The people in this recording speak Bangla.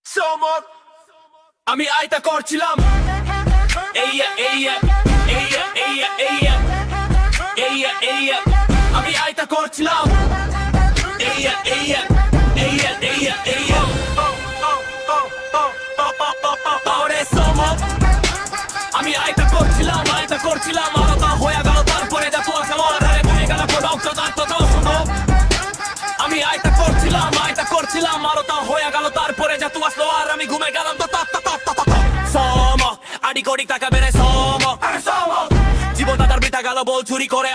Somos আমি আইতা করছিলাম আমি আইতা করছিলাম আমি আইতা করছিলাম আলাদা হয়ে গেল তারপরে দেখো আসামারে হয়ে গেল প্রোডাক্ট তো শুনো আমি আইতা করছিলাম আলাদা হয়ে গেল তারপরে যা তুই আসলো আর আমি ঘুমে গেলাম তো সম আড়ি কোটি টাকা বেড়ে সম জীবন দাদার বৃথা গেল বল চুরি করে